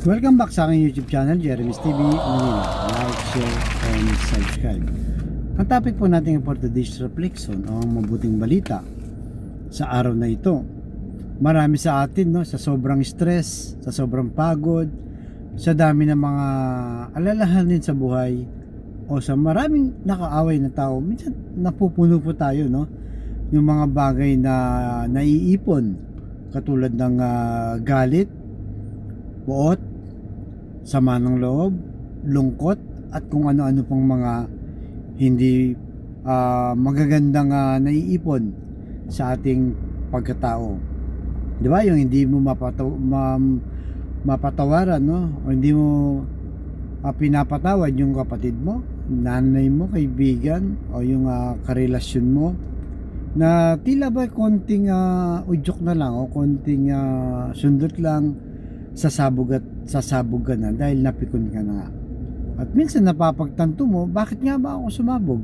Welcome back sa aking YouTube channel, Jeremy's TV Manila. Like, share, and subscribe. Ang topic po natin for today's reflection o ang mabuting balita sa araw na ito. Marami sa atin, sa sobrang stress, sa sobrang pagod, sa dami ng mga alalahanin sa buhay, o sa maraming nakaaway na tao, minsan napupuno po tayo, yung mga bagay na naiipon, katulad ng galit, buot, sama ng loob, lungkot, at kung ano-ano pang mga hindi magagandang naiipon sa ating pagkatao. Di ba? Yung hindi mo mapatawaran, o hindi mo pinapatawad yung kapatid mo, nanay mo, kaibigan, o yung karelasyon mo, na tila ba konting udyok na lang o konting sundot lang, sasabog ka na dahil napikon ka na nga. At minsan napapagtanto mo, bakit nga ba ako sumabog?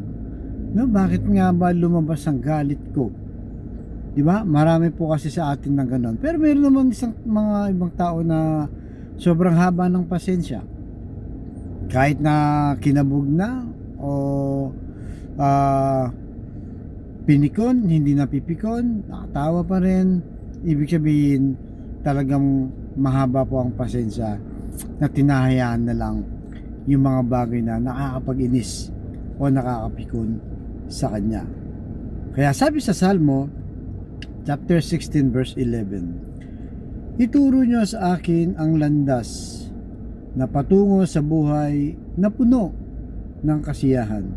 Bakit nga ba lumabas ang galit ko? Di ba? Marami po kasi sa atin ng ganon. Pero meron naman mga ibang tao na sobrang haba ng pasensya. Kahit na kinabog na o pinikon, hindi napipikon, nakatawa pa rin. Ibig sabihin, talagang mahaba po ang pasensya na tinahayaan na lang yung mga bagay na nakakapag-inis o nakakapikon sa kanya. Kaya sabi sa Salmo chapter 16 verse 11, ituro nyo sa akin ang landas na patungo sa buhay na puno ng kasiyahan,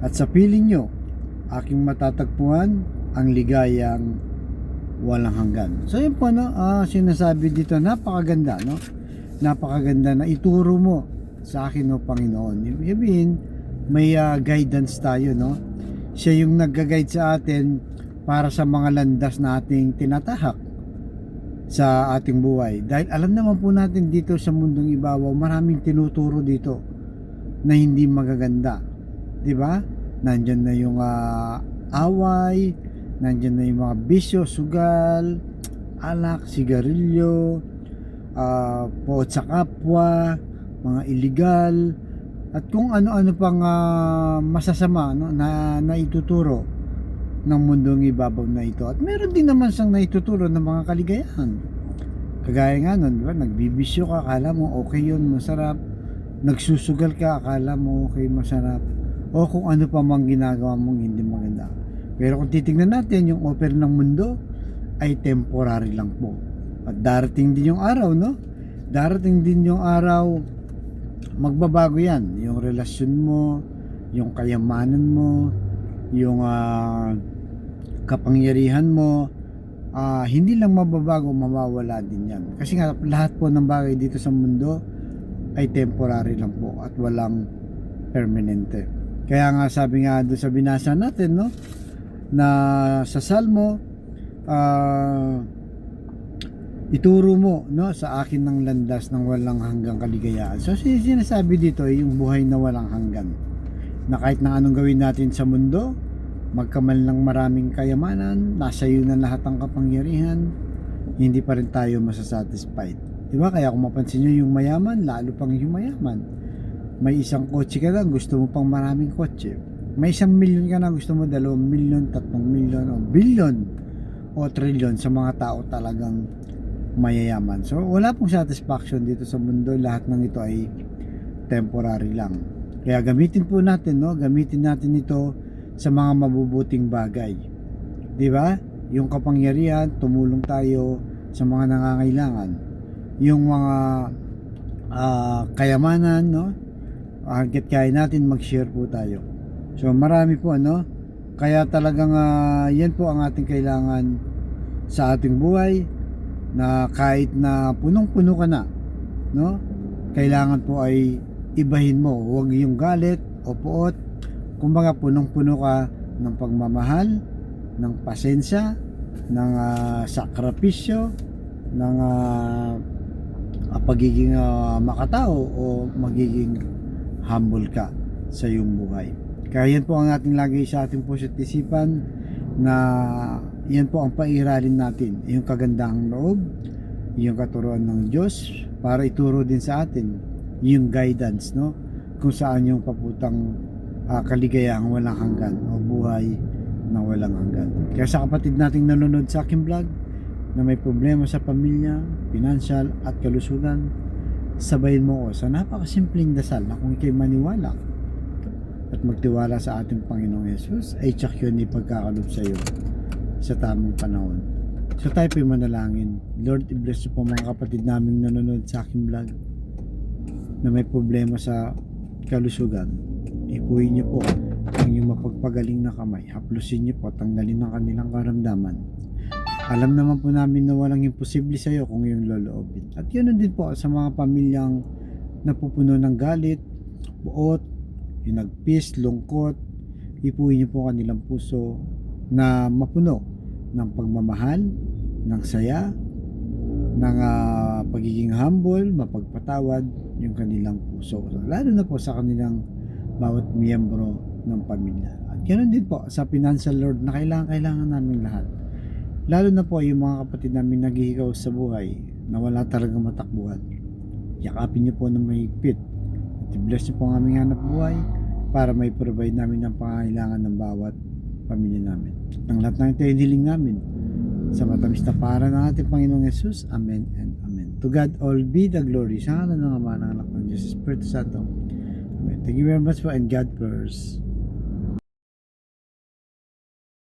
at sa piling nyo aking matatagpuan ang ligayang walang hanggan. So yun po, sinasabi dito, napakaganda, napakaganda na ituro mo sa akin, Panginoon. Ibig sabihin, may guidance tayo, siya yung nagga-guide sa atin para sa mga landas na ating tinatahak sa ating buhay. Dahil alam naman po natin dito sa mundong ibabaw, maraming tinuturo dito na hindi magaganda. Di ba? Nandyan na yung away, nandyan na yung mga bisyo, sugal, alak, sigarilyo, poot sa kapwa, mga illegal, at kung ano-ano pang masasama na naituturo ng mundong ibabaw na ito. At meron din naman siyang naituturo ng mga kaligayahan. Kagaya nga nun, diba? Nagbibisyo ka, akala mo okay yun, masarap. Nagsusugal ka, akala mo okay, masarap. O kung ano pa mang ginagawa mong hindi maganda. Pero kung titingnan natin, yung offer ng mundo ay temporary lang po. At darating din yung araw, Darating din yung araw, magbabago yan. Yung relasyon mo, yung kayamanan mo, yung kapangyarihan mo, hindi lang mababago, mawawala din yan. Kasi nga, lahat po ng bagay dito sa mundo ay temporary lang po at walang permanente. Kaya nga sabi nga doon sa binasa natin, na sa Salmo, ituro mo sa akin ng landas ng walang hanggang kaligayahan. So sinasabi dito ay yung buhay na walang hanggan, na kahit na anong gawin natin sa mundo, magkamal ng maraming kayamanan, nasa iyo na lahat ang kapangyarihan, hindi pa rin tayo masasatisfied. Diba? Kaya kung mapansin nyo, yung mayaman, lalo pang yung mayaman, may isang kotse ka lang, gusto mo pang maraming kotse. May 1 milyon ka na, gusto mo 2 milyon, 3 milyon, o bilyon, o trilyon sa mga tao talagang mayayaman. So wala pong satisfaction dito sa mundo. Lahat ng ito ay temporary lang. Kaya gamitin po natin, gamitin natin ito sa mga mabubuting bagay. Di ba? Yung kapangyarihan, tumulong tayo sa mga nangangailangan. Yung mga kayamanan, hanggat kaya natin, mag-share po tayo. So marami po, kaya talagang yan po ang ating kailangan sa ating buhay, na kahit na punong-puno ka na, kailangan po ay ibahin mo. Huwag yung galit o puot. Kumbaga, punong-puno ka ng pagmamahal, ng pasensya, ng sakripisyo, ng pagiging makatao, o magiging humble ka sa iyong buhay. Kaya yan po ang ating lagi sa ating puso't isipan, na yan po ang pairalin natin, yung kagandahang loob, yung katuruan ng Diyos para ituro din sa atin yung guidance, no? Kung saan yung paputang kaligayahang walang hanggan o buhay na walang hanggan. Kaya sa kapatid nating nanonood sa aking vlog na may problema sa pamilya, pinansyal at kalusugan, sabayin mo ko sa napakasimpleng dasal na kung ikay maniwala at magtiwala sa ating Panginoong Yesus ay tsak yun ipagkakalob sa iyo sa tamang panahon. So tayo po'y manalangin. Lord, i-bless po mga kapatid naming nanonood sa aking vlog na may problema sa kalusugan. Ipuhin niyo po ang iyong mapagpagaling na kamay. Haplusin niyo po, tanggalin ang kanilang karamdaman. Alam naman po namin na walang imposible sa iyo kung iyong loloobin. At yun din po sa mga pamilyang napupuno ng galit, buot, yung nagpis, lungkot. Ipuhin niyo po kanilang puso na mapuno ng pagmamahal, ng saya, ng pagiging humble, mapagpatawad yung kanilang puso. Lalo na po sa kanilang bawat miyembro ng pamilya. At ganoon din po sa financial Lord na kailangan namin lahat. Lalo na po yung mga kapatid namin naghihigaw sa buhay na wala talagang matakbuhan. Yakapin niyo po na mahigpit. At i-bless niyo po ang aming hanap buhay para may provide namin ang pangangailangan ng bawat pamilya namin. Ang lahat ng ito ay hiling namin sa matamis na para ng ating Panginoong Yesus. Amen and Amen. To God all be the glory. Sa ngalan ng Ama, ng Anak ng Diyos, Espiritu Santo. Amen. Thank you very much po and God first.